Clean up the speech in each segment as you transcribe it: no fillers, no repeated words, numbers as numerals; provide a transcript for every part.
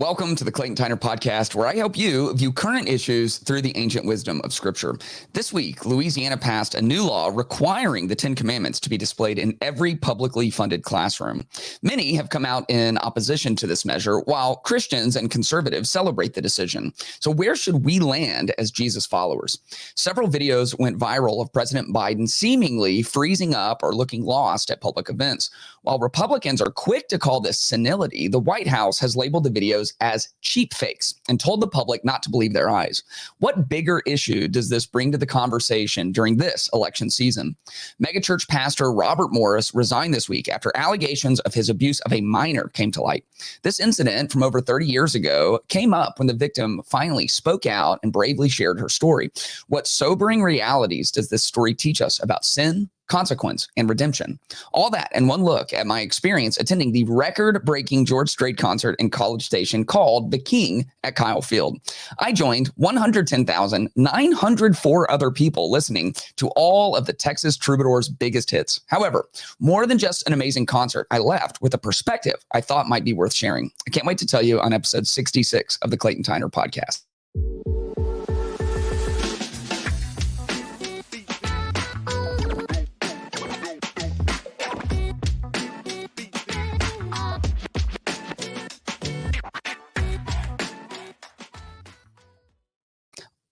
Welcome to the Clayton Tyner podcast, where I help you view current issues through the ancient wisdom of Scripture. This week, Louisiana passed a new law requiring the Ten Commandments to be displayed in every publicly funded classroom. Many have come out in opposition to this measure, while Christians and conservatives celebrate the decision. So where should we land as Jesus followers? Several videos went viral of President Biden seemingly freezing up or looking lost at public events. While Republicans are quick to call this senility, the White House has labeled the videos as cheap fakes and told the public not to believe their eyes. What bigger issue does this bring to the conversation during this election season? Megachurch pastor Robert Morris resigned this week after allegations of his abuse of a minor came to light. This incident from over 30 years ago came up when the victim finally spoke out and bravely shared her story. What sobering realities does this story teach us about sin, consequence, and redemption? All that and one look at my experience attending the record-breaking George Strait concert in College Station called The King at Kyle Field. I joined 110,904 other people listening to all of the Texas Troubadour's biggest hits. However, more than just an amazing concert, I left with a perspective I thought might be worth sharing. I can't wait to tell you on episode 66 of the Clayton Tyner podcast.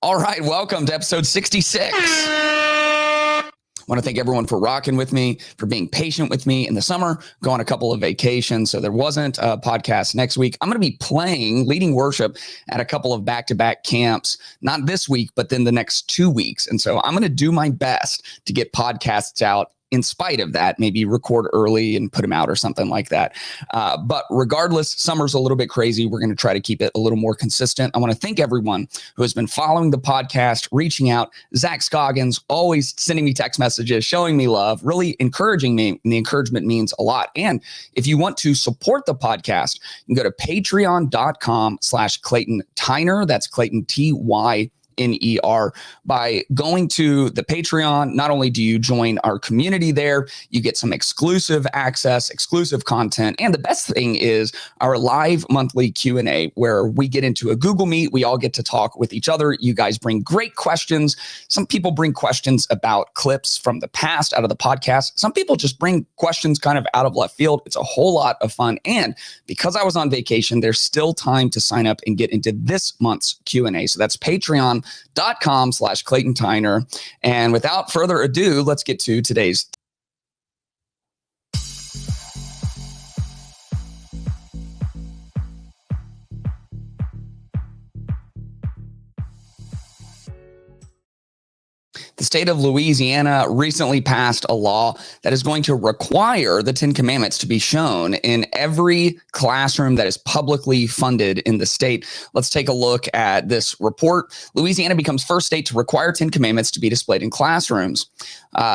All right, welcome to episode 66. I want to thank everyone for rocking with me, for being patient with me in the summer, go on a couple of vacations. So there wasn't a podcast next week. I'm going to be leading worship at a couple of back-to-back camps, not this week, but then the next 2 weeks. And so I'm going to do my best to get podcasts out. In spite of that, maybe record early and put them out or something like that. But regardless, summer's a little bit crazy. We're going to try to keep it a little more consistent. I want to thank everyone who has been following the podcast, reaching out. Zach Scoggins, always sending me text messages, showing me love, really encouraging me. And the encouragement means a lot. And if you want to support the podcast, you can go to patreon.com/Clayton Tyner. That's Clayton Tyner. By going to the Patreon, not only do you join our community there, you get some exclusive access, exclusive content. And the best thing is our live monthly Q&A where we get into a Google Meet. We all get to talk with each other. You guys bring great questions. Some people bring questions about clips from the past out of the podcast. Some people just bring questions kind of out of left field. It's a whole lot of fun. And because I was on vacation, there's still time to sign up and get into this month's Q&A. So that's patreon.com/Clayton Tyner. And without further ado, let's get to today's. The state of Louisiana recently passed a law that is going to require the Ten Commandments to be shown in every classroom that is publicly funded in the state. Let's take a look at this report. Louisiana becomes first state to require Ten Commandments to be displayed in classrooms.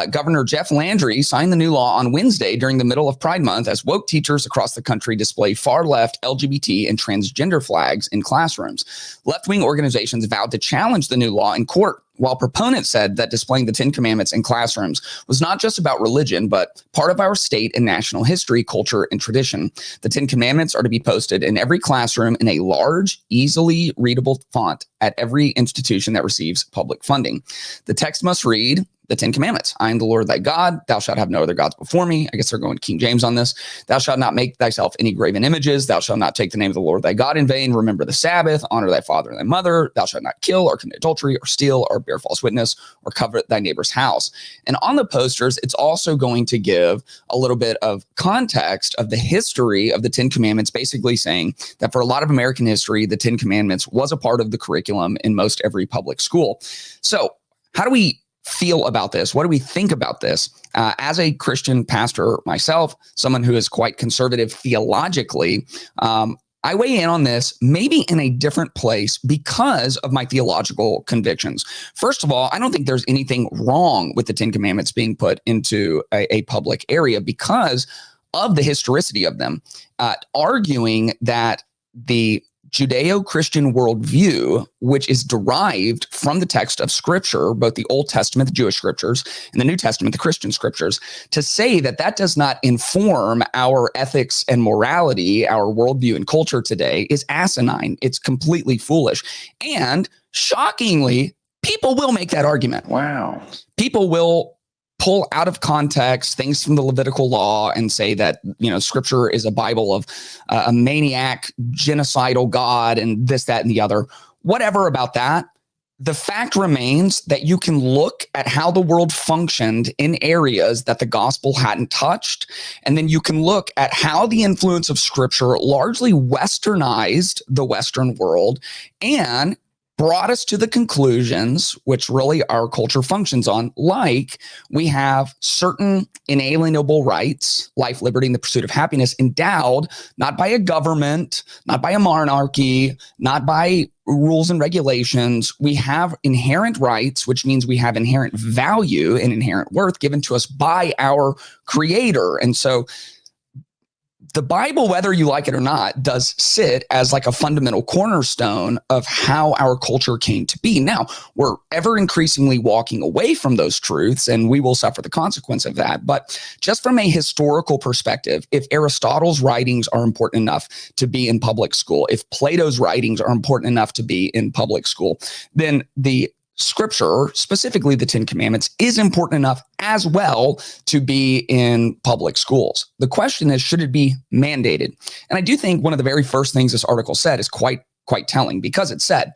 Governor Jeff Landry signed the new law on Wednesday during the middle of Pride Month as woke teachers across the country display far-left LGBT and transgender flags in classrooms. Left-wing organizations vowed to challenge the new law in court, while proponents said that displaying the Ten Commandments in classrooms was not just about religion, but part of our state and national history, culture, and tradition. The Ten Commandments are to be posted in every classroom in a large, easily readable font at every institution that receives public funding. The text must read the Ten Commandments. I am the Lord thy God. Thou shalt have no other gods before me. I guess they're going King James on this. Thou shalt not make thyself any graven images. Thou shalt not take the name of the Lord thy God in vain. Remember the Sabbath. Honor thy father and thy mother. Thou shalt not kill or commit adultery or steal or bear false witness or covet thy neighbor's house. And on the posters, it's also going to give a little bit of context of the history of the Ten Commandments, basically saying that for a lot of American history, the Ten Commandments was a part of the curriculum in most every public school. So how do we feel about this? What do we think about this? As a Christian pastor myself, someone who is quite conservative theologically, I weigh in on this maybe in a different place because of my theological convictions. First of all, I don't think there's anything wrong with the Ten Commandments being put into a public area because of the historicity of them. Arguing that the Judeo-Christian worldview, which is derived from the text of Scripture, both the Old Testament, the Jewish Scriptures, and the New Testament, the Christian Scriptures, to say that that does not inform our ethics and morality, our worldview and culture today, is asinine. It's completely foolish. And shockingly, people will make that argument. Wow. People will pull out of context things from the Levitical law and say that, Scripture is a Bible of a maniac, genocidal God and this, that, and the other. Whatever about that. The fact remains that you can look at how the world functioned in areas that the gospel hadn't touched. And then you can look at how the influence of Scripture largely westernized the Western world and brought us to the conclusions which really our culture functions on, like we have certain inalienable rights, life, liberty, and the pursuit of happiness, endowed not by a government, not by a monarchy, not by rules and regulations. We have inherent rights, which means we have inherent value and inherent worth given to us by our Creator. And so the Bible, whether you like it or not, does sit as like a fundamental cornerstone of how our culture came to be. Now, we're ever increasingly walking away from those truths, and we will suffer the consequence of that. But just from a historical perspective, if Aristotle's writings are important enough to be in public school, if Plato's writings are important enough to be in public school, then the Scripture, specifically the Ten Commandments, is important enough as well to be in public schools. The question is, should it be mandated? And I do think one of the very first things this article said is quite telling, because it said,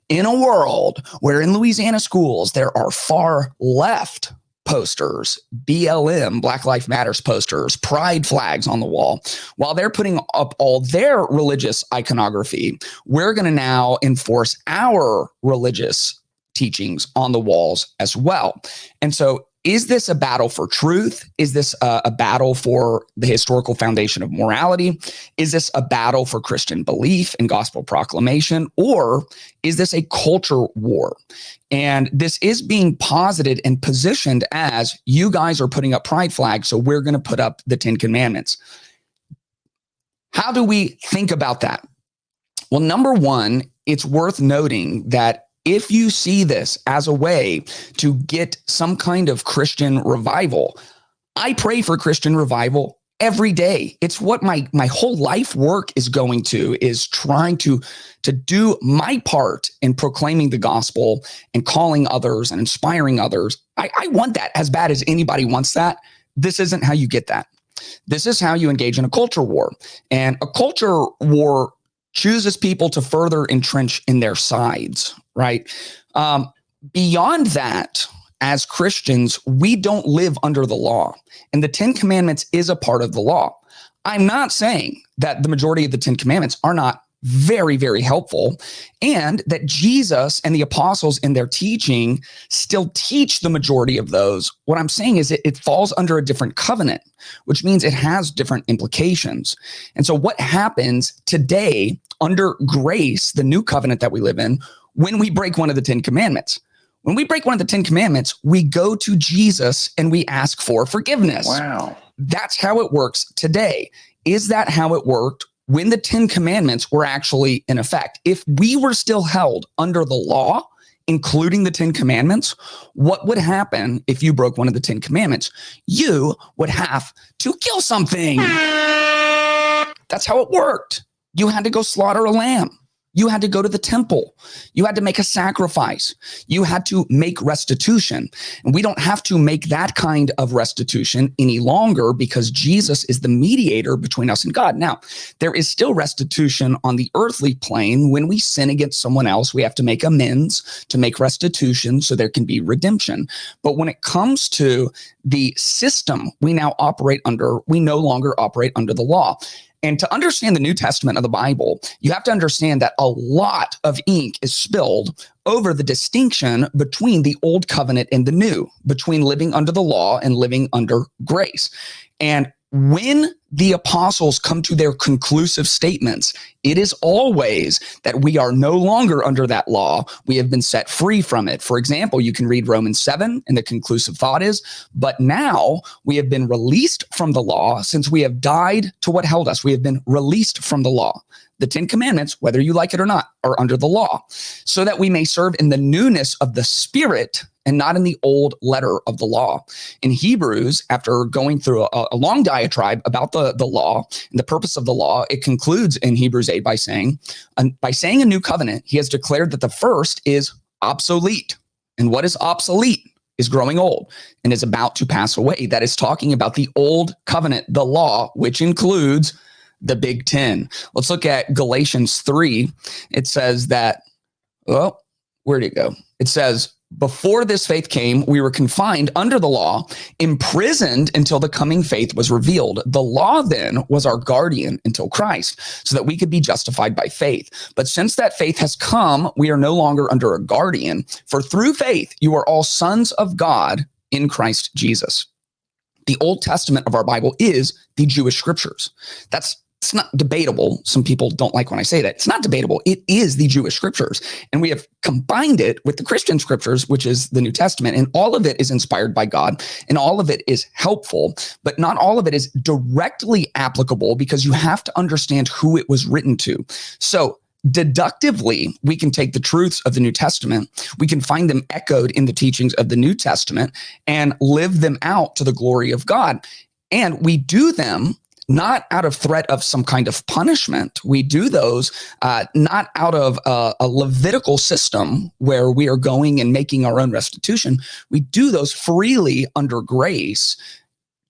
in a world where in Louisiana schools there are far left posters, BLM, Black Lives Matters posters, pride flags on the wall, while they're putting up all their religious iconography, we're going to now enforce our religious teachings on the walls as well. And so is this a battle for truth? Is this a battle for the historical foundation of morality? Is this a battle for Christian belief and gospel proclamation? Or is this a culture war? And this is being posited and positioned as, you guys are putting up pride flags, so we're going to put up the Ten Commandments. How do we think about that? Well, number one, it's worth noting that if you see this as a way to get some kind of Christian revival, I pray for Christian revival every day. It's what my whole life work is going to, is trying to do my part in proclaiming the gospel and calling others and inspiring others. I want that as bad as anybody wants that. This isn't how you get that. This is how you engage in a culture war. And a culture war chooses people to further entrench in their sides, right? Beyond that, as Christians, we don't live under the law, and the Ten Commandments is a part of the law. I'm not saying that the majority of the Ten Commandments are not very, very helpful, and that Jesus and the apostles in their teaching still teach the majority of those. What I'm saying is it falls under a different covenant, which means it has different implications. And so what happens today under grace, the new covenant that we live in, when we break one of the Ten Commandments? When we break one of the Ten Commandments, we go to Jesus and we ask for forgiveness. Wow. That's how it works today. Is that how it worked when the Ten Commandments were actually in effect? If we were still held under the law, including the Ten Commandments, what would happen if you broke one of the Ten Commandments? You would have to kill something. That's how it worked. You had to go slaughter a lamb. You had to go to the temple. You had to make a sacrifice. You had to make restitution. And we don't have to make that kind of restitution any longer because Jesus is the mediator between us and God. Now, there is still restitution on the earthly plane. When we sin against someone else, we have to make amends to make restitution so there can be redemption. But when it comes to the system we now operate under, we no longer operate under the law. And to understand the New Testament of the Bible, you have to understand that a lot of ink is spilled over the distinction between the old covenant and the new, between living under the law and living under grace. And when the apostles come to their conclusive statements, it is always that we are no longer under that law. We have been set free from it. For example, you can read Romans 7, and the conclusive thought is, but now we have been released from the law since we have died to what held us. We have been released from the law. The 10 Commandments, whether you like it or not, are under the law, so that we may serve in the newness of the Spirit and not in the old letter of the law. In Hebrews, after going through a long diatribe about the law and the purpose of the law, it concludes in Hebrews 8 by saying a new covenant, he has declared that the first is obsolete. And what is obsolete is growing old and is about to pass away. That is talking about the old covenant, the law, which includes the Big 10. Let's look at Galatians 3. It says that, well, where'd it go? It says, before this faith came, we were confined under the law, imprisoned until the coming faith was revealed. The law then was our guardian until Christ, so that we could be justified by faith. But since that faith has come, we are no longer under a guardian. For through faith, you are all sons of God in Christ Jesus. The Old Testament of our Bible is the Jewish scriptures. It's not debatable. Some people don't like when I say that. It's not debatable. It is the Jewish scriptures. And we have combined it with the Christian scriptures, which is the New Testament. And all of it is inspired by God. And all of it is helpful, but not all of it is directly applicable because you have to understand who it was written to. So deductively, we can take the truths of the New Testament, we can find them echoed in the teachings of the New Testament and live them out to the glory of God. And we do them not out of threat of some kind of punishment. We do those not out of a Levitical system where we are going and making our own restitution. We do those freely under grace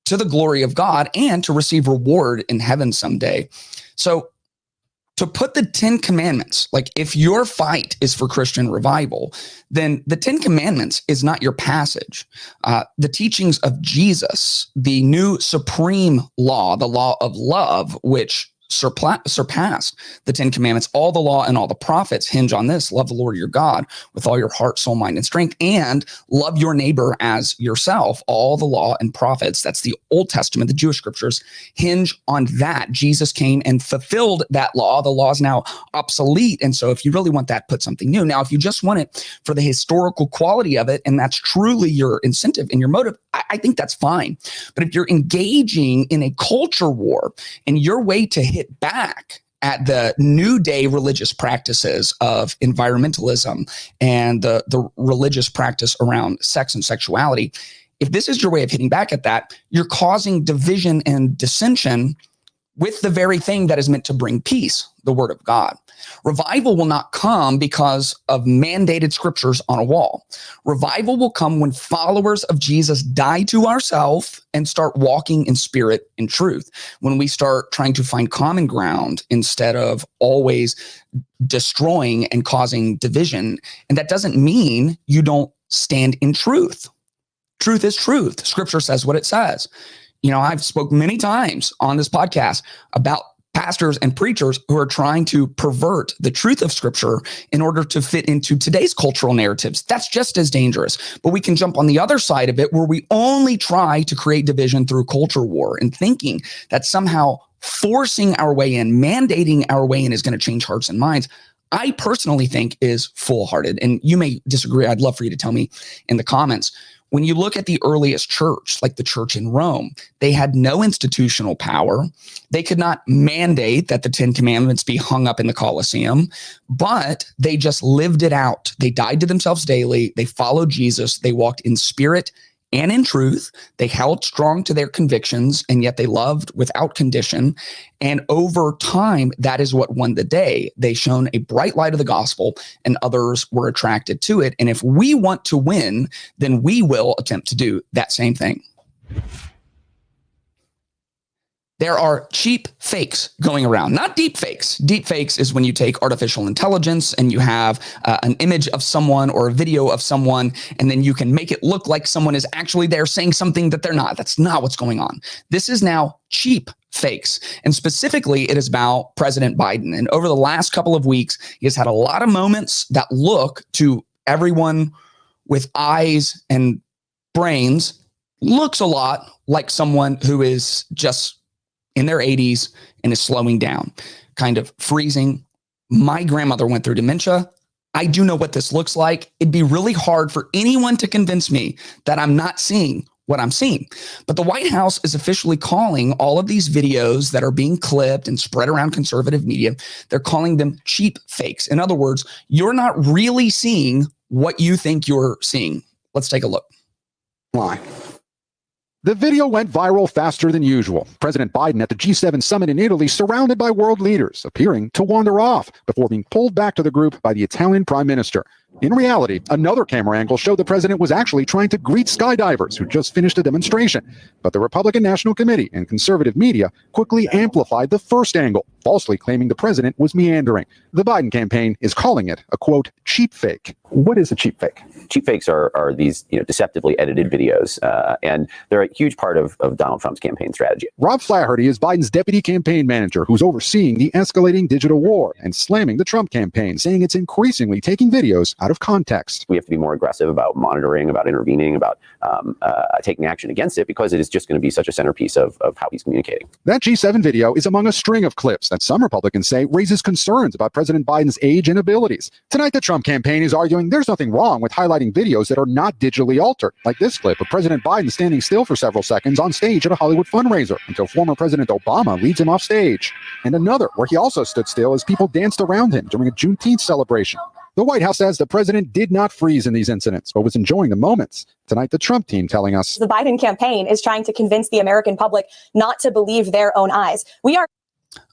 to the glory of God and to receive reward in heaven someday. So to put the 10 Commandments, like if your fight is for Christian revival, then the 10 Commandments is not your passage. The teachings of Jesus, the new supreme law, the law of love, which surpassed the 10 Commandments, all the law and all the prophets hinge on this: love the Lord your God with all your heart, soul, mind, and strength, and love your neighbor as yourself. All the law and prophets, that's the Old Testament, the Jewish scriptures, hinge on that. Jesus came and fulfilled that law. The law is now obsolete. And so if you really want that, put something new. Now, if you just want it for the historical quality of it, and that's truly your incentive and your motive, I think that's fine. But if you're engaging in a culture war and your way to hit back at the new day religious practices of environmentalism and the religious practice around sex and sexuality, if this is your way of hitting back at that, you're causing division and dissension with the very thing that is meant to bring peace, the word of God. Revival will not come because of mandated scriptures on a wall. Revival will come when followers of Jesus die to ourselves and start walking in spirit and truth. When we start trying to find common ground instead of always destroying and causing division. And that doesn't mean you don't stand in truth. Truth is truth. Scripture says what it says. You know, I've spoken many times on this podcast about pastors and preachers who are trying to pervert the truth of scripture in order to fit into today's cultural narratives. That's just as dangerous. But we can jump on the other side of it where we only try to create division through culture war and thinking that somehow forcing our way in, mandating our way in is going to change hearts and minds. I personally think is foolhardy. And you may disagree. I'd love for you to tell me in the comments. When you look at the earliest church, like the church in Rome, they had no institutional power. They could not mandate that the 10 Commandments be hung up in the Colosseum, but they just lived it out. They died to themselves daily. They followed Jesus. They walked in spirit and in truth. They held strong to their convictions, and yet they loved without condition. And over time, that is what won the day. They shone a bright light of the gospel, and others were attracted to it. And if we want to win, then we will attempt to do that same thing. There are cheap fakes going around, not deep fakes. Deep fakes is when you take artificial intelligence and you have an image of someone or a video of someone, and then you can make it look like someone is actually there saying something that they're not. That's not what's going on. This is now cheap fakes. And specifically, it is about President Biden. And over the last couple of weeks, he has had a lot of moments that look to everyone with eyes and brains, looks a lot like someone who is just in their 80s and is slowing down, kind of freezing. My grandmother went through dementia. I do know what this looks like. It'd be really hard for anyone to convince me that I'm not seeing what I'm seeing. But the White House is officially calling all of these videos that are being clipped and spread around conservative media, they're calling them cheap fakes. In other words, you're not really seeing what you think you're seeing. Let's take a look. Why? The video went viral faster than usual. President Biden at the G7 summit in Italy, surrounded by world leaders, appearing to wander off before being pulled back to the group by the Italian prime minister. In reality, another camera angle showed the president was actually trying to greet skydivers who just finished a demonstration. But the Republican National Committee and conservative media quickly amplified the first angle, falsely claiming the president was meandering. The Biden campaign is calling it a, quote, cheap fake. What is a cheap fake? Cheap fakes are these deceptively edited videos, and they're a huge part of Donald Trump's campaign strategy. Rob Flaherty is Biden's deputy campaign manager, who's overseeing the escalating digital war and slamming the Trump campaign, saying it's increasingly taking videos out of context. We have to be more aggressive about monitoring, about intervening, about taking action against it, because it is just going to be such a centerpiece of how he's communicating. That G7 video is among a string of clips that some Republicans say raises concerns about President Biden's age and abilities. Tonight, the Trump campaign is arguing there's nothing wrong with highlighting videos that are not digitally altered, like this clip of President Biden standing still for several seconds on stage at a Hollywood fundraiser until former President Obama leads him off stage, and another where he also stood still as people danced around him during a Juneteenth celebration. The White House says the president did not freeze in these incidents, but was enjoying the moments. Tonight, the Trump team telling us the Biden campaign is trying to convince the American public not to believe their own eyes.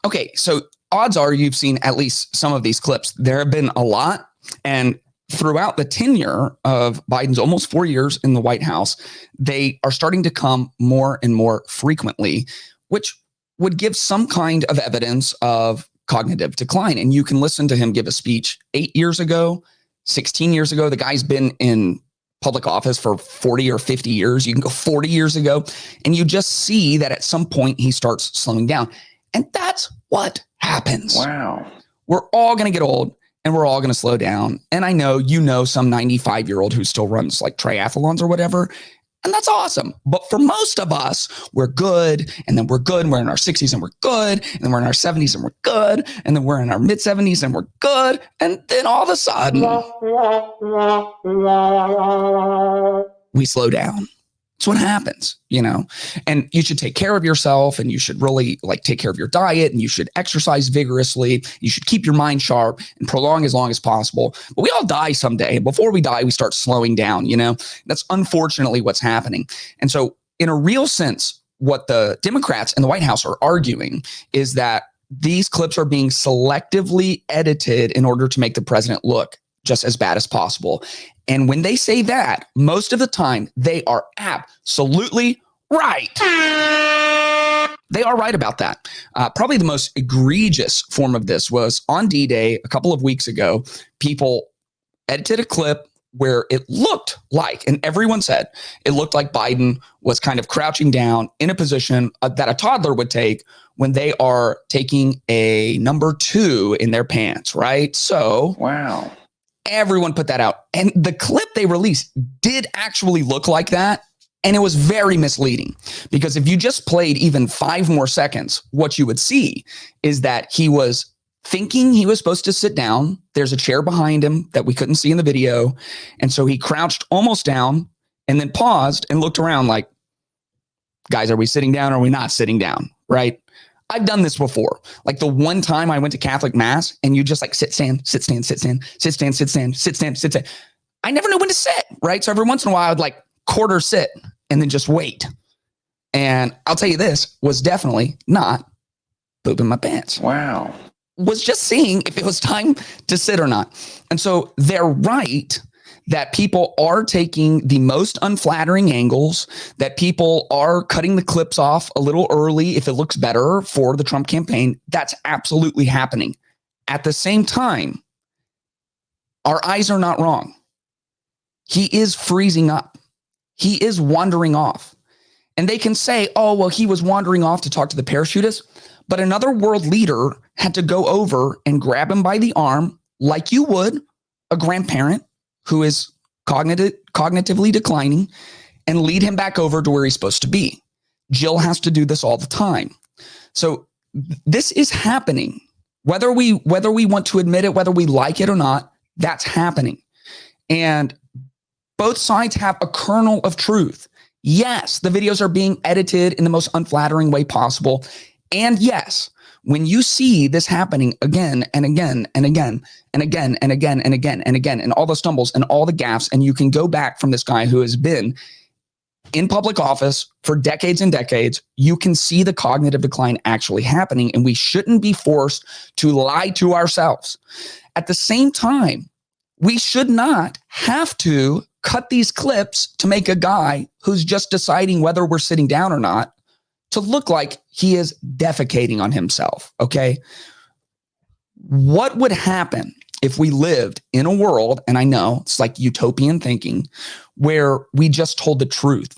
Okay, so odds are you've seen at least some of these clips. There have been a lot, and throughout the tenure of Biden's almost 4 years in the White House, they are starting to come more and more frequently, which would give some kind of evidence of cognitive decline. And you can listen to him give a speech 8 years ago, 16 years ago. The guy's been in public office for 40 or 50 years. You can go 40 years ago, and you just see that at some point he starts slowing down. And that's what happens. Wow. We're all going to get old, and we're all going to slow down. And I know, some 95-year-old who still runs like triathlons or whatever. And that's awesome. But for most of us, we're good. And then we're good. And we're in our 60s and we're good. And then we're in our 70s and we're good. And then we're in our mid 70s and we're good. And then all of a sudden, we slow down. That's what happens, and you should take care of yourself, and you should really take care of your diet, and you should exercise vigorously. You should keep your mind sharp and prolong as long as possible. But we all die someday. And before we die, we start slowing down, That's unfortunately what's happening. And so in a real sense, what the Democrats and the White House are arguing is that these clips are being selectively edited in order to make the president look just as bad as possible. And when they say that, most of the time, they are absolutely right. They are right about that. Probably the most egregious form of this was on D-Day a couple of weeks ago. People edited a clip where it looked like, and everyone said, it looked like Biden was kind of crouching down in a position that a toddler would take when they are taking a number 2 in their pants, right? So, wow. Everyone put that out. And the clip they released did actually look like that. And it was very misleading, because if you just played even 5 more seconds, what you would see is that he was thinking he was supposed to sit down. There's a chair behind him that we couldn't see in the video. And so he crouched almost down and then paused and looked around like, guys, are we sitting down or are we not sitting down? Right? I've done this before. Like the one time I went to Catholic Mass and you just sit, stand, sit, stand, sit, stand, sit, stand, sit, stand, sit, stand, sit, stand. I never knew when to sit, right? So every once in a while I'd quarter sit and then just wait. And I'll tell you, this was definitely not pooping my pants. Wow. Was just seeing if it was time to sit or not. And so they're right that people are taking the most unflattering angles, that people are cutting the clips off a little early if it looks better for the Trump campaign. That's absolutely happening. At the same time, our eyes are not wrong. He is freezing up. He is wandering off. And they can say, oh, well, he was wandering off to talk to the parachutist. But another world leader had to go over and grab him by the arm like you would a grandparent who is cognitively declining, and lead him back over to where he's supposed to be. Jill has to do this all the time. So this is happening. Whether we want to admit it, whether we like it or not, that's happening. And both sides have a kernel of truth Yes, the videos are being edited in the most unflattering way possible. And yes, when you see this happening again and again and again and again and again and again and again, and all the stumbles and all the gaffes, and you can go back from this guy who has been in public office for decades and decades, you can see the cognitive decline actually happening, and we shouldn't be forced to lie to ourselves. At the same time, we should not have to cut these clips to make a guy who's just deciding whether we're sitting down or not to look like he is defecating on himself, okay? What would happen if we lived in a world, and I know it's like utopian thinking, where we just told the truth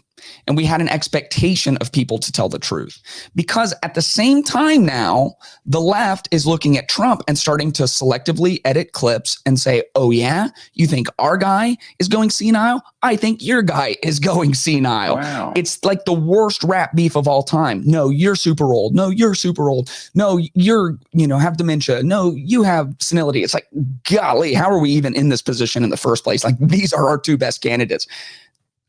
and we had an expectation of people to tell the truth? Because at the same time now, the left is looking at Trump and starting to selectively edit clips and say, oh yeah, you think our guy is going senile? I think your guy is going senile. Wow. It's like the worst rap beef of all time. No, you're super old. No, you're super old. No, you're, have dementia. No, you have senility. It's like, golly, how are we even in this position in the first place? Like, these are our two best candidates.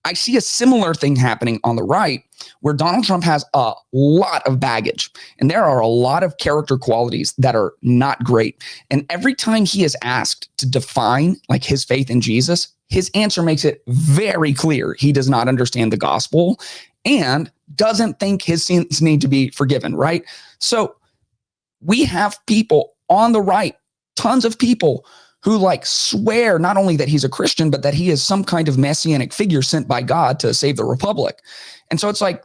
I see a similar thing happening on the right, where Donald Trump has a lot of baggage, and there are a lot of character qualities that are not great. And every time he is asked to define like his faith in Jesus, his answer makes it very clear he does not understand the gospel and doesn't think his sins need to be forgiven, right? So we have people on the right, tons of people who like swear not only that he's a Christian, but that he is some kind of messianic figure sent by God to save the republic. And so it's like,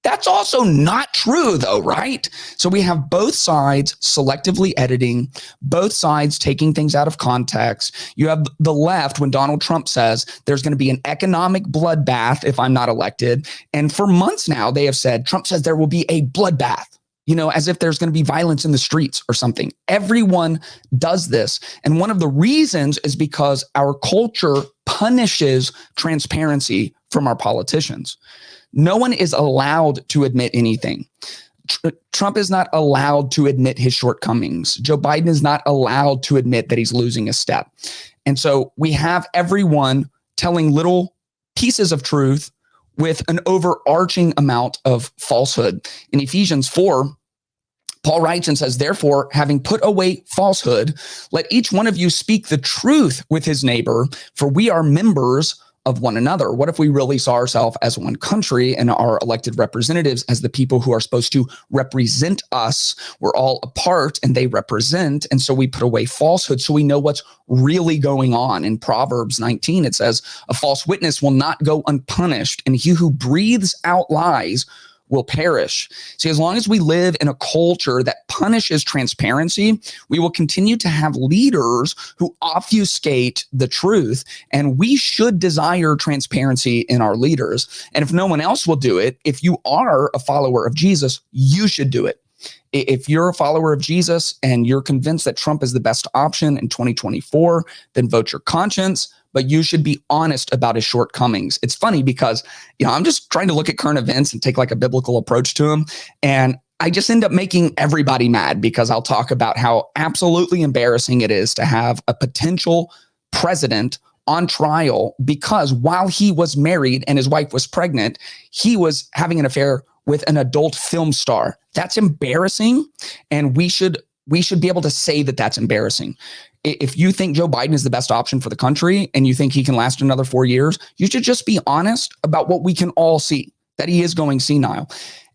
that's also not true though, right? So we have both sides selectively editing, both sides taking things out of context. You have the left when Donald Trump says there's going to be an economic bloodbath if I'm not elected. And for months now, they have said, Trump says there will be a bloodbath, as if there's going to be violence in the streets or something. Everyone does this. And one of the reasons is because our culture punishes transparency from our politicians. No one is allowed to admit anything. Trump is not allowed to admit his shortcomings. Joe Biden is not allowed to admit that he's losing a step. And so we have everyone telling little pieces of truth with an overarching amount of falsehood. In Ephesians 4, Paul writes and says, therefore, having put away falsehood, let each one of you speak the truth with his neighbor, for we are members of one another. What if we really saw ourselves as one country and our elected representatives as the people who are supposed to represent us? We're all a part and they represent. And so we put away falsehood so we know what's really going on. In Proverbs 19, it says, a false witness will not go unpunished, and he who breathes out lies will perish. See, as long as we live in a culture that punishes transparency, we will continue to have leaders who obfuscate the truth. And we should desire transparency in our leaders. And if no one else will do it, if you are a follower of Jesus, you should do it. If you're a follower of Jesus and you're convinced that Trump is the best option in 2024, then vote your conscience. But you should be honest about his shortcomings. It's funny because, I'm just trying to look at current events and take like a biblical approach to them. And I just end up making everybody mad because I'll talk about how absolutely embarrassing it is to have a potential president on trial because while he was married and his wife was pregnant, he was having an affair with an adult film star. That's embarrassing. And we should be able to say that that's embarrassing. If you think Joe Biden is the best option for the country and you think he can last another 4 years, you should just be honest about what we can all see, that he is going senile.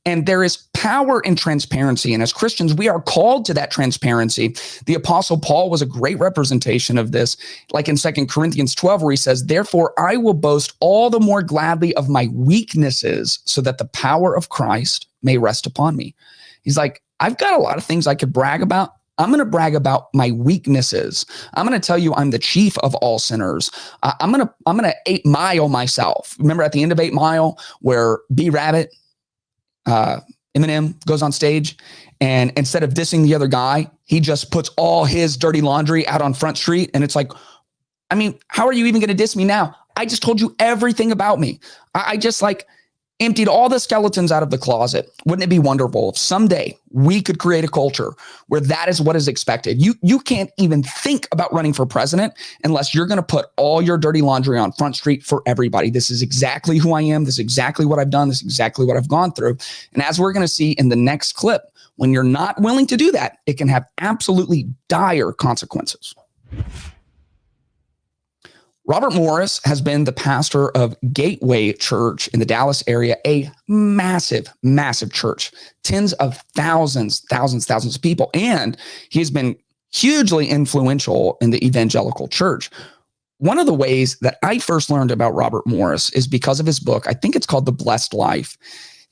And there is power in transparency. And as Christians, we are called to that transparency. The Apostle Paul was a great representation of this, like in 2 Corinthians 12, where he says, therefore, I will boast all the more gladly of my weaknesses so that the power of Christ may rest upon me. He's like, I've got a lot of things I could brag about. I'm going to brag about my weaknesses. I'm going to tell you I'm the chief of all sinners. I'm going to 8 Mile myself. Remember at the end of 8 Mile where B Rabbit, Eminem goes on stage and instead of dissing the other guy, he just puts all his dirty laundry out on Front Street. And it's like, how are you even going to diss me now? I just told you everything about me. I just like, emptied all the skeletons out of the closet. Wouldn't it be wonderful if someday we could create a culture where that is what is expected? You can't even think about running for president unless you're going to put all your dirty laundry on Front Street for everybody. This is exactly who I am. This is exactly what I've done. This is exactly what I've gone through. And as we're going to see in the next clip, when you're not willing to do that, it can have absolutely dire consequences. Robert Morris has been the pastor of Gateway Church in the Dallas area, a massive, massive church, tens of thousands of people. And he has been hugely influential in the evangelical church. One of the ways that I first learned about Robert Morris is because of his book. I think it's called The Blessed Life.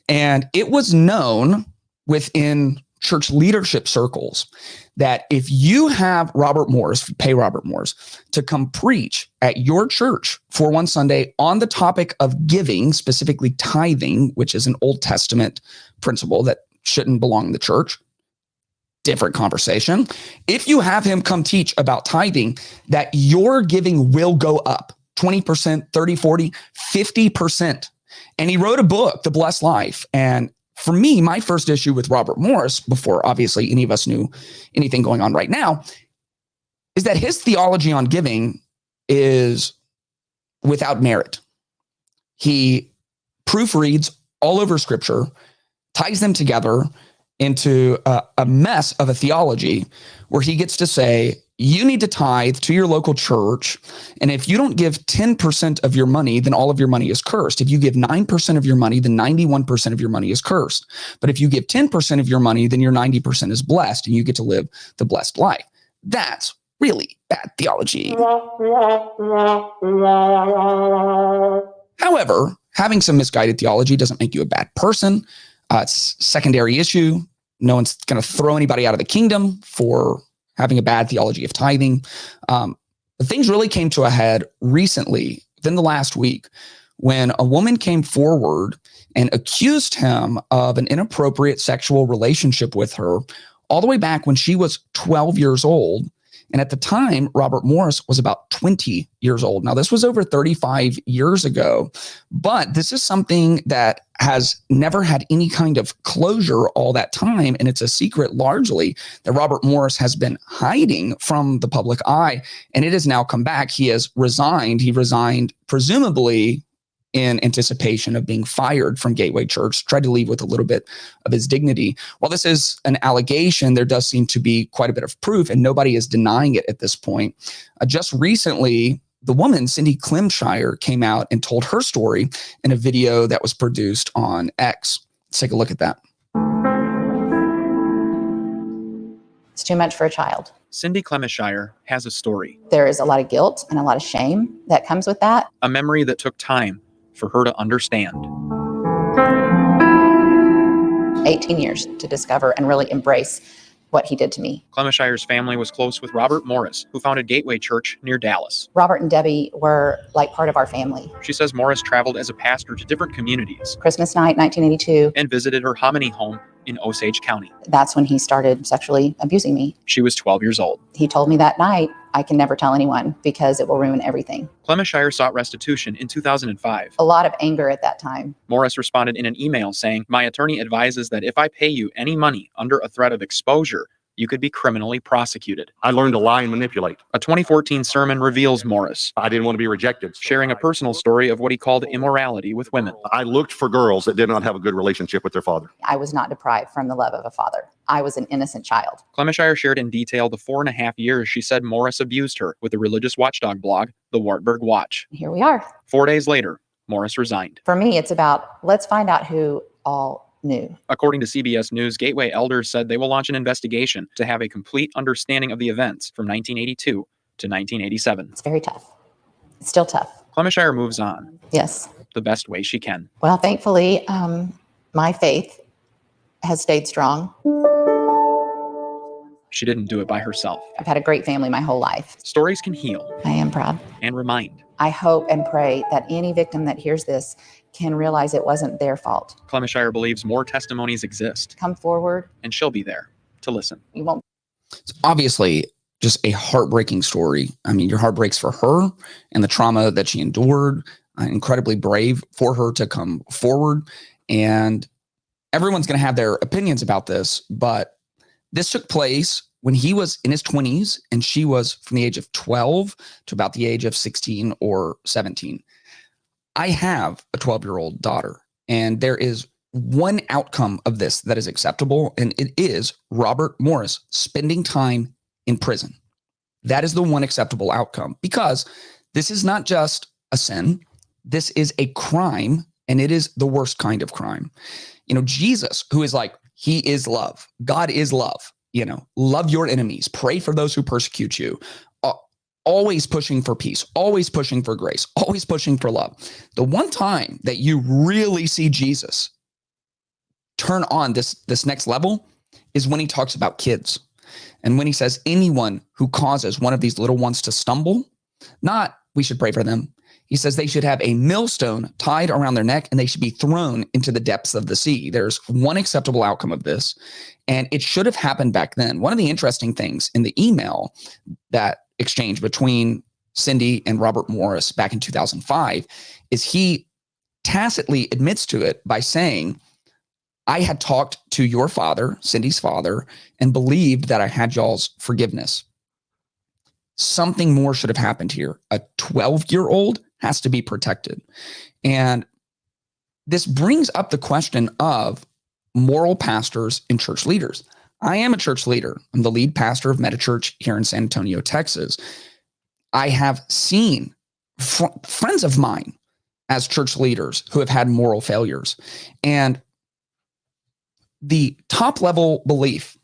And it was known within church leadership circles that if you have Robert Morris, pay Robert Morris to come preach at your church for one Sunday on the topic of giving, specifically tithing, which is an Old Testament principle that shouldn't belong in the church. Different conversation. If you have him come teach about tithing, that your giving will go up 20%, 30, 40, 50%. And he wrote a book, The Blessed Life. And for me, my first issue with Robert Morris, before obviously any of us knew anything going on right now, is that his theology on giving is without merit. He proofreads all over scripture, ties them together into a mess of a theology where he gets to say, you need to tithe to your local church. And if you don't give 10% of your money, then all of your money is cursed. If you give 9% of your money, then 91% of your money is cursed. But if you give 10% of your money, then your 90% is blessed and you get to live the blessed life. That's really bad theology. However, having some misguided theology doesn't make you a bad person. It's a secondary issue. No one's going to throw anybody out of the kingdom for having a bad theology of tithing. But things really came to a head recently, within the last week, when a woman came forward and accused him of an inappropriate sexual relationship with her all the way back when she was 12 years old. And at the time, Robert Morris was about 20 years old. Now, this was over 35 years ago, but this is something that has never had any kind of closure all that time. And it's a secret largely that Robert Morris has been hiding from the public eye. And it has now come back. He has resigned. He resigned presumably in anticipation of being fired from Gateway Church, tried to leave with a little bit of his dignity. While this is an allegation, there does seem to be quite a bit of proof, and nobody is denying it at this point. Just recently, the woman, Cindy Clemshire, came out and told her story in a video that was produced on X. Let's take a look at that. It's too much for a child. Cindy Clemshire has a story. There is a lot of guilt and a lot of shame that comes with that. A memory that took time for her to understand. 18 years to discover and really embrace what he did to me. Clemshire's family was close with Robert Morris, who founded Gateway Church near Dallas. Robert and Debbie were like part of our family. She says Morris traveled as a pastor to different communities Christmas night, 1982. and visited her Hominy home in Osage County. That's when he started sexually abusing me. She was 12 years old. He told me that night, I can never tell anyone because it will ruin everything. Clemshire sought restitution in 2005. A lot of anger at that time. Morris responded in an email saying, "My attorney advises that if I pay you any money under a threat of exposure, you could be criminally prosecuted." I learned to lie and manipulate. A 2014 sermon reveals Morris I didn't want to be rejected. sharing a personal story of what he called immorality with women. I looked for girls that did not have a good relationship with their father. I was not deprived from the love of a father. I was an innocent child. Clemshire shared in detail the 4.5 years she said Morris abused her with the religious watchdog blog, The Wartburg Watch. Here we are. 4 days later, Morris resigned. For me, it's about, let's find out who all knew. According to CBS News, Gateway elders said they will launch an investigation to have a complete understanding of the events from 1982 to 1987. It's very tough. It's still tough. Clemshire moves on Yes. the best way she can. Well, thankfully, my faith has stayed strong. She didn't do it by herself. I've had a great family my whole life. Stories can heal I am proud. and remind. I hope and pray that any victim that hears this can realize it wasn't their fault. Clemshire believes more testimonies exist, Come forward. and she'll be there to listen. You won't. It's obviously just a heartbreaking story. I mean, your heart breaks for her and the trauma that she endured. incredibly brave for her to come forward. And everyone's going to have their opinions about this, but this took place when he was in his 20s and she was from the age of 12 to about the age of 16 or 17. I have a 12-year-old daughter, and there is one outcome of this that is acceptable, and it is Robert Morris spending time in prison. That is the one acceptable outcome, because this is not just a sin. This is a crime, and it is the worst kind of crime. Jesus, who is like, he is love. God is love. Love your enemies. Pray for those who persecute you. Always pushing for peace, always pushing for grace, always pushing for love. The one time that you really see Jesus turn on this next level is when he talks about kids. And when he says anyone who causes one of these little ones to stumble, not we should pray for them. He says they should have a millstone tied around their neck and they should be thrown into the depths of the sea. There's one acceptable outcome of this, and it should have happened back then. One of the interesting things in the email that exchange between Cindy and Robert Morris back in 2005 is he tacitly admits to it by saying, I had talked to your father, Cindy's father, and believed that I had y'all's forgiveness. Something more should have happened here. A 12-year-old has to be protected. And this brings up the question of moral pastors and church leaders. I am a church leader. I'm the lead pastor of Megachurch here in San Antonio, Texas. I have seen friends of mine as church leaders who have had moral failures. And the top level belief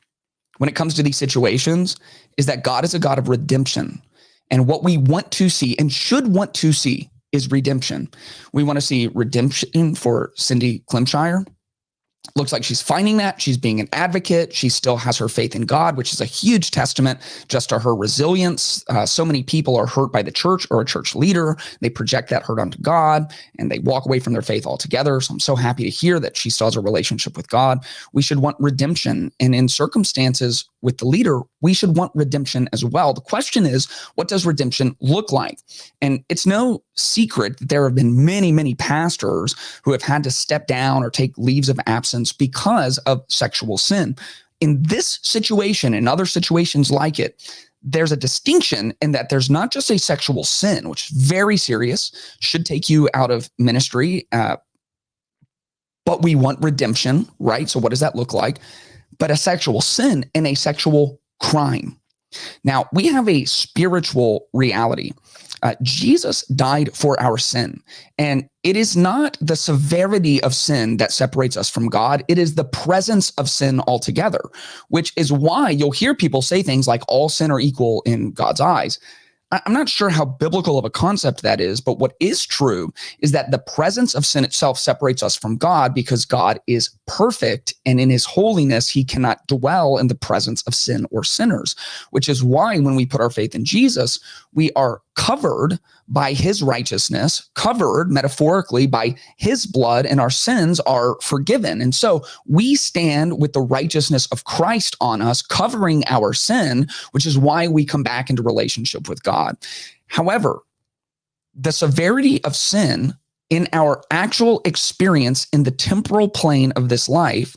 when it comes to these situations is that God is a God of redemption. And what we want to see and should want to see is redemption. We want to see redemption for Cindy Clemshire. Looks like she's finding that. She's being an advocate. She still has her faith in God, which is a huge testament just to her resilience. So many people are hurt by the church or a church leader. They project that hurt onto God and they walk away from their faith altogether. So I'm so happy to hear that she still has a relationship with God. We should want redemption. And in circumstances with the leader, we should want redemption as well. The question is, what does redemption look like? And it's no secret that there have been many, many pastors who have had to step down or take leaves of absence because of sexual sin. In this situation and other situations like it, there's a distinction in that there's not just a sexual sin, which is very serious, should take you out of ministry, but we want redemption, right? So what does that look like? But a sexual sin and a sexual crime. Now, we have a spiritual reality. Jesus died for our sin, and it is not the severity of sin that separates us from God. It is the presence of sin altogether, which is why you'll hear people say things like all sin are equal in God's eyes. I'm not sure how biblical of a concept that is, but what is true is that the presence of sin itself separates us from God because God is perfect, and in his holiness, he cannot dwell in the presence of sin or sinners, which is why when we put our faith in Jesus, we are covered by his righteousness, covered metaphorically by his blood, and our sins are forgiven. And so we stand with the righteousness of Christ on us, covering our sin, which is why we come back into relationship with God. However, the severity of sin in our actual experience in the temporal plane of this life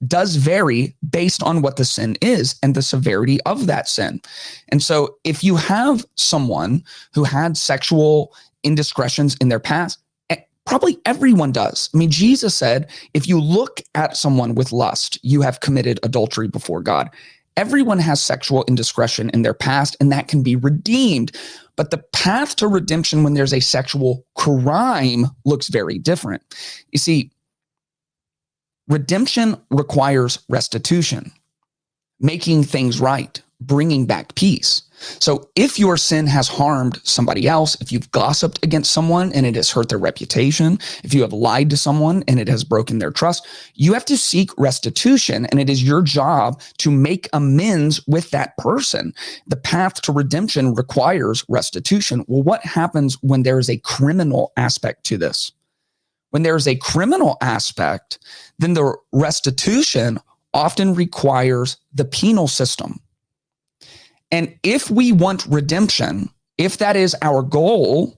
does vary based on what the sin is and the severity of that sin. And so if you have someone who had sexual indiscretions in their past, probably everyone does. I mean, Jesus said, if you look at someone with lust, you have committed adultery before God. Everyone has sexual indiscretion in their past, and that can be redeemed. But the path to redemption when there's a sexual crime looks very different. You see, redemption requires restitution, making things right, bringing back peace. So if your sin has harmed somebody else, if you've gossiped against someone and it has hurt their reputation, if you have lied to someone and it has broken their trust, you have to seek restitution, and it is your job to make amends with that person. The path to redemption requires restitution. Well, what happens when there is a criminal aspect to this? When there is a criminal aspect, then the restitution often requires the penal system. And if we want redemption, if that is our goal,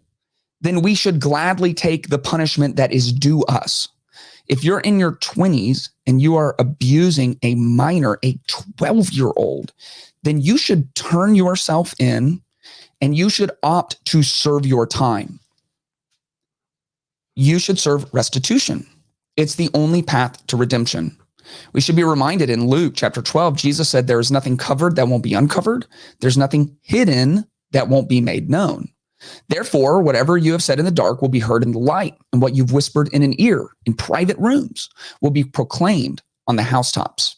then we should gladly take the punishment that is due us. If you're in your 20s and you are abusing a minor, a 12-year-old, then you should turn yourself in and you should opt to serve your time. You should serve restitution. It's the only path to redemption. We should be reminded in Luke chapter 12, Jesus said, there is nothing covered that won't be uncovered. There's nothing hidden that won't be made known. Therefore, whatever you have said in the dark will be heard in the light, and what you've whispered in an ear in private rooms will be proclaimed on the housetops.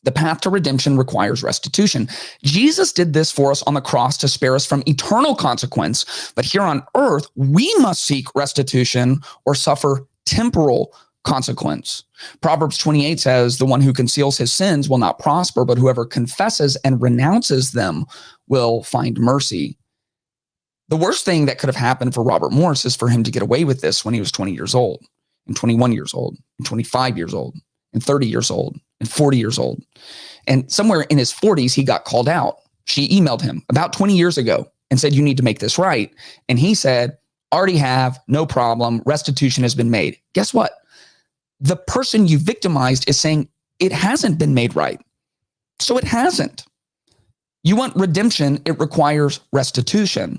The path to redemption requires restitution. Jesus did this for us on the cross to spare us from eternal consequence, but here on earth, we must seek restitution or suffer temporal consequence. Proverbs 28 says, the one who conceals his sins will not prosper, but whoever confesses and renounces them will find mercy. The worst thing that could have happened for Robert Morris is for him to get away with this when he was 20 years old, and 21 years old, and 25 years old, and 30 years old, and 40 years old. And somewhere in his 40s, he got called out. She emailed him about 20 years ago and said, you need to make this right. And he said, already have, no problem. Restitution has been made. Guess what? The person you victimized is saying it hasn't been made right. So it hasn't. You want redemption, it requires restitution,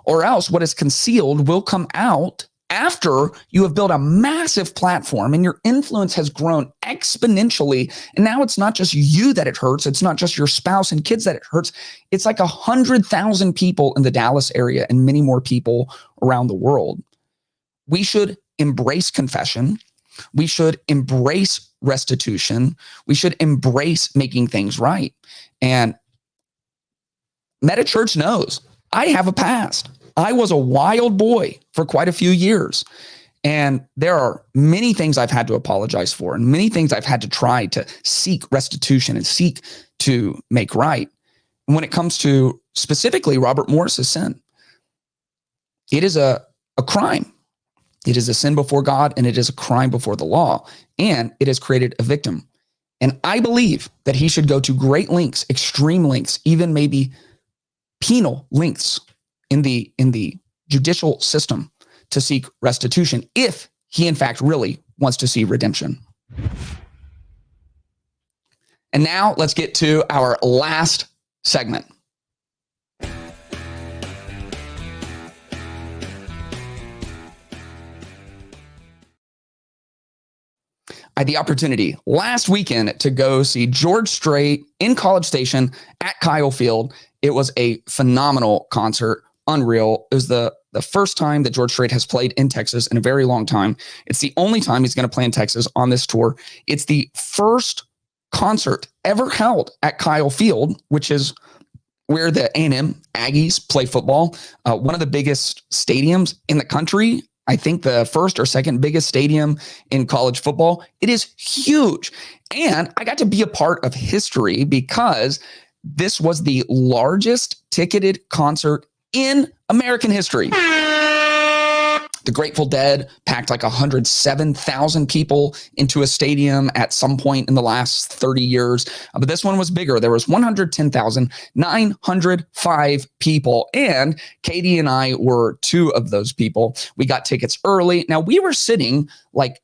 or else what is concealed will come out after you have built a massive platform and your influence has grown exponentially. And now it's not just you that it hurts. It's not just your spouse and kids that it hurts. It's like 100,000 people in the Dallas area and many more people around the world. We should embrace confession. We should embrace restitution. We should embrace making things right. And Megachurch knows I have a past. I was a wild boy for quite a few years. And there are many things I've had to apologize for and many things I've had to try to seek restitution and seek to make right. And when it comes to specifically Robert Morris's sin, it is a crime. It is a sin before God and it is a crime before the law. And it has created a victim. And I believe that he should go to great lengths, extreme lengths, even maybe penal lengths in the judicial system to seek restitution if he in fact really wants to see redemption. And now let's get to our last segment. I had the opportunity last weekend to go see George Strait in College Station at Kyle Field. It was a phenomenal concert, unreal. It was the first time that George Strait has played in Texas in a very long time. It's the only time he's going to play in Texas on this tour. It's the first concert ever held at Kyle Field, which is where the A&M Aggies play football. One of the biggest stadiums in the country. I think the first or second biggest stadium in college football. It is huge. And I got to be a part of history because this was the largest ticketed concert in American history. The Grateful Dead packed like 107,000 people into a stadium at some point in the last 30 years. But this one was bigger. There was 110,905 people. And Katie and I were two of those people. We got tickets early. Now we were sitting like,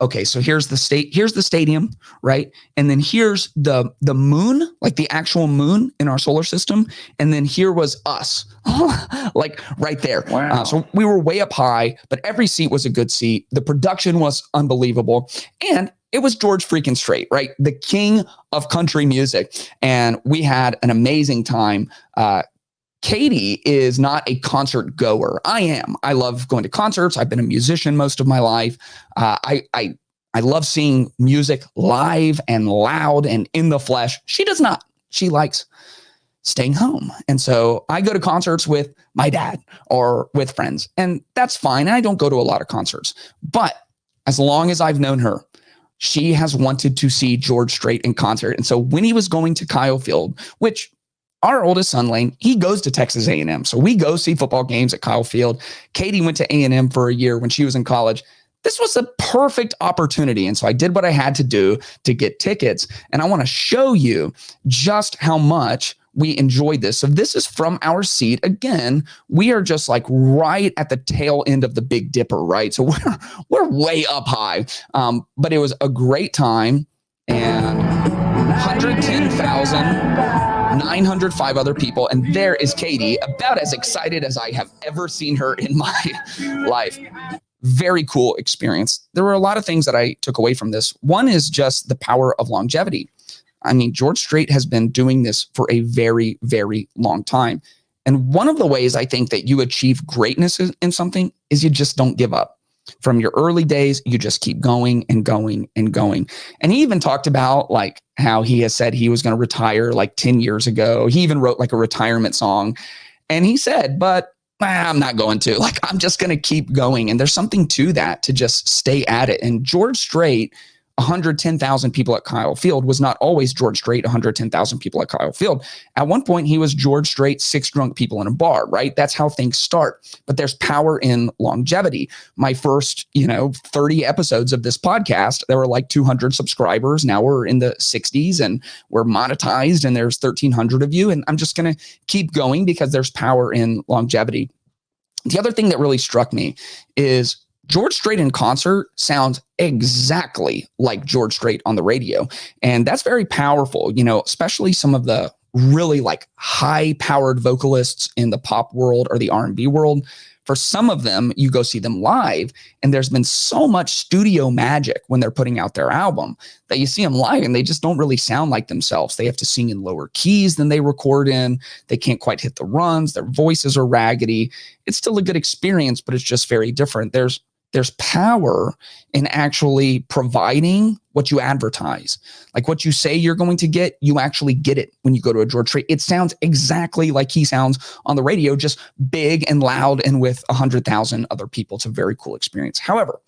okay, so here's the stadium, right? And then here's the moon, like the actual moon in our solar system. And then here was us, like right there. Wow. So we were way up high, but every seat was a good seat. The production was unbelievable. And it was George freaking Strait, right? The king of country music. And we had an amazing time. Katie is not a concert goer. I am. I love going to concerts. I've been a musician most of my life. I love seeing music live and loud and in the flesh. She does not. She likes staying home. And so I go to concerts with my dad or with friends, and that's fine. I don't go to a lot of concerts, but as long as I've known her, she has wanted to see George Strait in concert. And so when he was going to Kyle Field, which our oldest son, Lane, he goes to Texas A&M. So we go see football games at Kyle Field. Katie went to A&M for a year when she was in college. This was a perfect opportunity. And so I did what I had to do to get tickets. And I want to show you just how much we enjoyed this. So this is from our seat. Again, we are just like right at the tail end of the Big Dipper, right? So we're way up high. But it was a great time, and 110,905 other people. And there is Katie, about as excited as I have ever seen her in my life. Very cool experience. There were a lot of things that I took away from this. One is just the power of longevity. I mean, George Strait has been doing this for a very, very long time. And one of the ways I think that you achieve greatness in something is you just don't give up. From your early days, you just keep going and going and going. And he even talked about like how he has said he was going to retire like 10 years ago. He even wrote like a retirement song. And he said, but I'm not going to. Like, I'm just going to keep going. And there's something to that, to just stay at it. And George Strait, 110,000 people at Kyle Field, was not always George Strait, 110,000 people at Kyle Field. At one point, he was George Strait, 6 drunk people in a bar, right? That's how things start. But there's power in longevity. My first, 30 episodes of this podcast, there were like 200 subscribers. Now we're in the 60s and we're monetized and there's 1,300 of you. And I'm just going to keep going because there's power in longevity. The other thing that really struck me is George Strait in concert sounds exactly like George Strait on the radio. And that's very powerful, especially some of the really like high powered vocalists in the pop world or the R&B world. For some of them, you go see them live, and there's been so much studio magic when they're putting out their album that you see them live and they just don't really sound like themselves. They have to sing in lower keys than they record in. They can't quite hit the runs. Their voices are raggedy. It's still a good experience, but it's just very different. There's power in actually providing what you advertise. Like what you say you're going to get, you actually get it when you go to a George Strait. It sounds exactly like he sounds on the radio, just big and loud and with 100,000 other people. It's a very cool experience. However,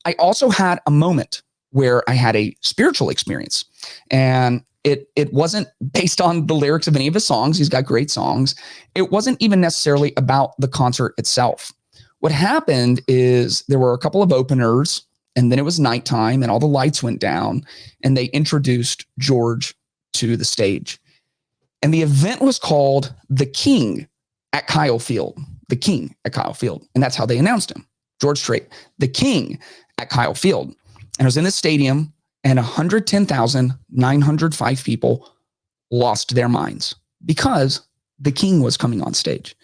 I also had a moment where I had a spiritual experience, and it wasn't based on the lyrics of any of his songs. He's got great songs. It wasn't even necessarily about the concert itself. What happened is there were a couple of openers, and then it was nighttime and all the lights went down, and they introduced George to the stage. And the event was called The King at Kyle Field. The King at Kyle Field. And that's how they announced him. George Strait, the King at Kyle Field. And it was in the stadium, and 110,905 people lost their minds because the King was coming on stage.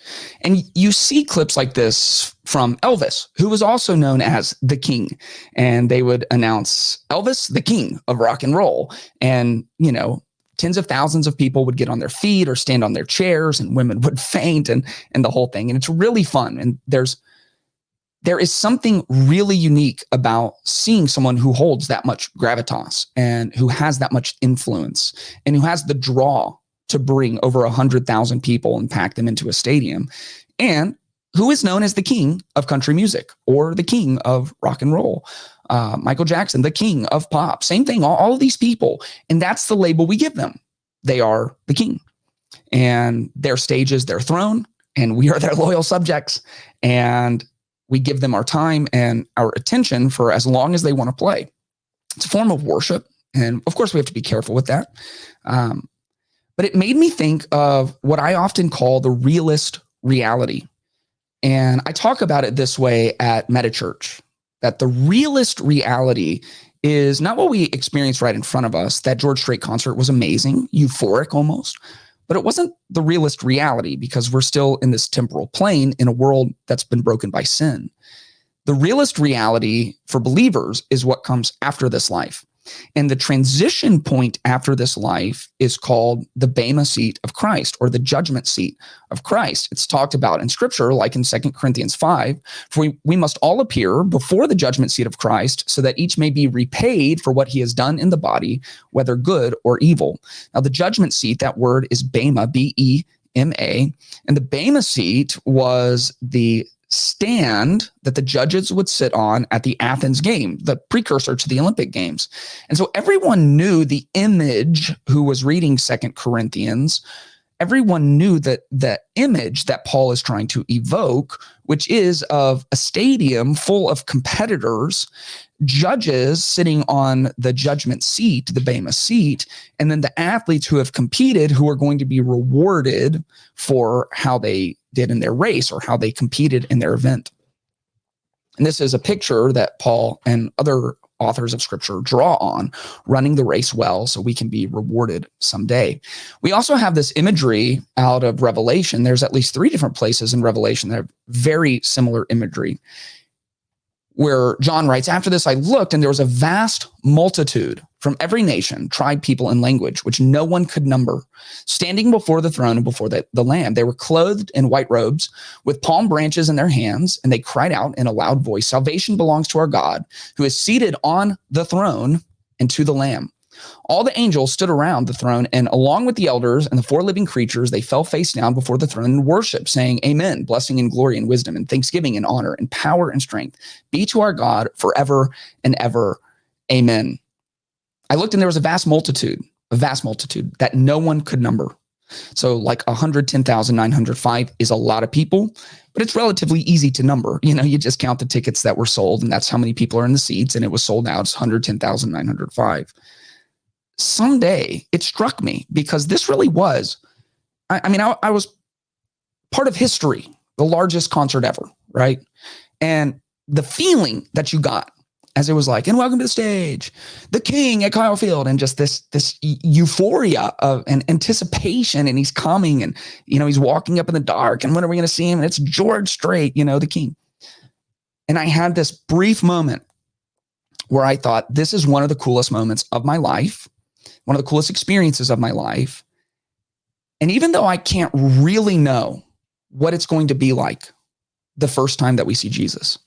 And you see clips like this from Elvis, who was also known as the King. And they would announce Elvis, the King of rock and roll. And, tens of thousands of people would get on their feet or stand on their chairs, and women would faint and the whole thing. And it's really fun. And there is something really unique about seeing someone who holds that much gravitas and who has that much influence and who has the draw to bring over 100,000 people and pack them into a stadium, and who is known as the king of country music or the king of rock and roll. Michael Jackson, the king of pop, same thing, all of these people. And that's the label we give them. They are the king, and their stage is their throne, and we are their loyal subjects. And we give them our time and our attention for as long as they want to play. It's a form of worship. And of course we have to be careful with that. But it made me think of what I often call the realist reality. And I talk about it this way at Megachurch, that the realist reality is not what we experience right in front of us. That George Strait concert was amazing, euphoric almost, but it wasn't the realist reality because we're still in this temporal plane in a world that's been broken by sin. The realist reality for believers is what comes after this life. And the transition point after this life is called the Bema seat of Christ, or the judgment seat of Christ. It's talked about in scripture, like in 2 Corinthians 5, for we must all appear before the judgment seat of Christ so that each may be repaid for what he has done in the body, whether good or evil. Now, the judgment seat, that word is Bema, B-E-M-A. And the Bema seat was the stand that the judges would sit on at the Athens game, the precursor to the Olympic Games. And so everyone knew the image who was reading 2 Corinthians everyone knew that the image that Paul is trying to evoke, which is of a stadium full of competitors, judges sitting on the judgment seat, the Bema seat, and then the athletes who have competed who are going to be rewarded for how they did in their race or how they competed in their event. And this is a picture that Paul and other authors of scripture draw on, running the race well so we can be rewarded someday. We also have this imagery out of Revelation. There's at least 3 different places in Revelation that have very similar imagery, where John writes, after this I looked, and there was a vast multitude from every nation, tribe, people, and language, which no one could number, standing before the throne and before the Lamb. They were clothed in white robes with palm branches in their hands, and they cried out in a loud voice, salvation belongs to our God, who is seated on the throne and to the Lamb. All the angels stood around the throne, and along with the elders and the 4 living creatures, they fell face down before the throne and worship, saying, Amen, blessing and glory and wisdom and thanksgiving and honor and power and strength be to our God forever and ever. Amen. I looked, and there was a vast multitude that no one could number. So like 110,905 is a lot of people, but it's relatively easy to number. You just count the tickets that were sold, and that's how many people are in the seats, and it was sold out. It's 110,905. Someday it struck me, because this really was, I was part of history, the largest concert ever, right? And the feeling that you got as it was like, and welcome to the stage, the king at Kyle Field, and just this euphoria of an anticipation, and he's coming, and he's walking up in the dark, and when are we going to see him? And it's George Strait, the king. And I had this brief moment where I thought, this is one of the coolest moments of my life, one of the coolest experiences of my life. And even though I can't really know what it's going to be like the first time that we see Jesus,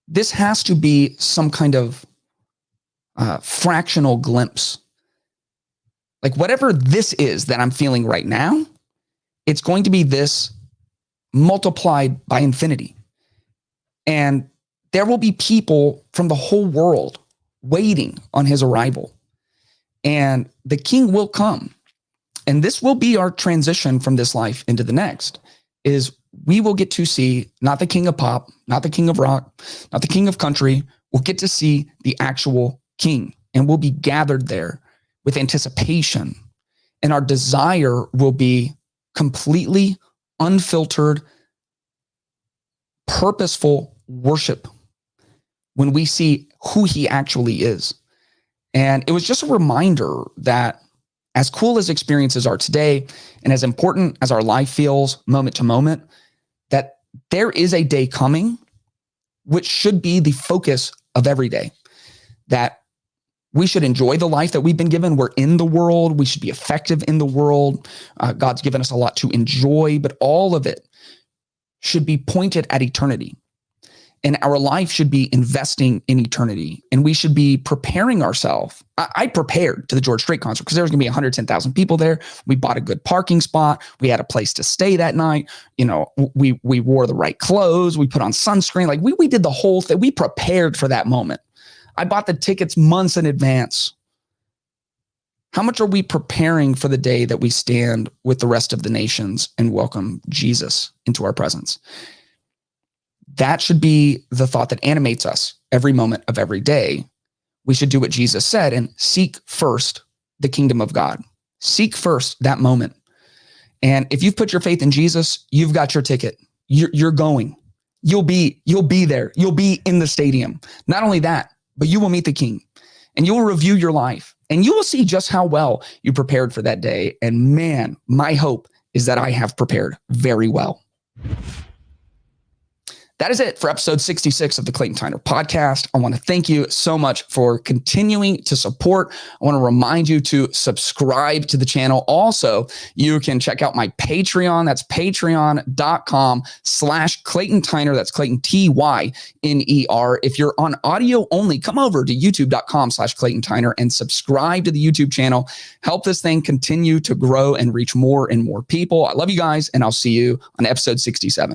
this has to be some kind of fractional glimpse. Like whatever this is that I'm feeling right now, it's going to be this multiplied by infinity. And there will be people from the whole world waiting on his arrival. And the king will come. And this will be our transition from this life into the next, is we will get to see not the king of pop, not the king of rock, not the king of country. We'll get to see the actual king, and we'll be gathered there with anticipation. And our desire will be completely unfiltered, purposeful worship when we see who he actually is. And it was just a reminder that as cool as experiences are today, and as important as our life feels moment to moment, that there is a day coming which should be the focus of every day, that we should enjoy the life that we've been given. We're in the world. We should be effective in the world. God's given us a lot to enjoy, but all of it should be pointed at eternity. And our life should be investing in eternity. And we should be preparing ourselves. I prepared to the George Strait concert because there was going to be 110,000 people there. We bought a good parking spot. We had a place to stay that night. We wore the right clothes. We put on sunscreen. Like we did the whole thing. We prepared for that moment. I bought the tickets months in advance. How much are we preparing for the day that we stand with the rest of the nations and welcome Jesus into our presence? That should be the thought that animates us every moment of every day. We should do what Jesus said and seek first the kingdom of God. Seek first that moment. And if you've put your faith in Jesus, you've got your ticket. You're going. You'll be there. You'll be in the stadium. Not only that, but you will meet the king, and you will review your life, and you will see just how well you prepared for that day. And man, my hope is that I have prepared very well. That is it for episode 66 of the Clayton Tyner podcast. I want to thank you so much for continuing to support. I want to remind you to subscribe to the channel. Also, you can check out my Patreon. That's patreon.com/Clayton Tyner. That's Clayton Tyner. If you're on audio only, come over to youtube.com/Clayton Tyner and subscribe to the YouTube channel. Help this thing continue to grow and reach more and more people. I love you guys, and I'll see you on episode 67.